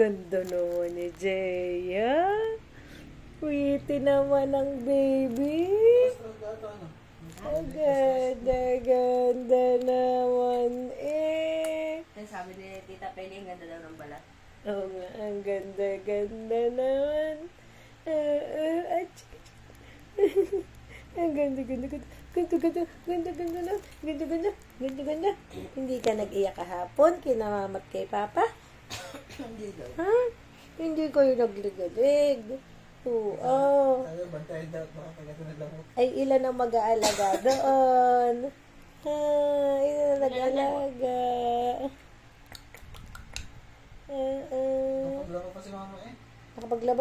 Ganda naman ni Jeya. Pretty naman ang baby. Ang ganda naman eh. Sabi ni Tita Peli, ang ganda daw ng balat. Oo nga, ang ganda naman. Ang ganda na. Hindi ka nag-iyak kahapon, kinamamat kay Papa? Hindi daw. Ha? Hindi kayo nagligalig. Oo. Bantayan daw, makakagato na lang. Ay, ilan ang mag-aalaga doon? Ha? Ilan ang nag-aalaga? Nakapaglaro pa si mama eh. Nakapaglaba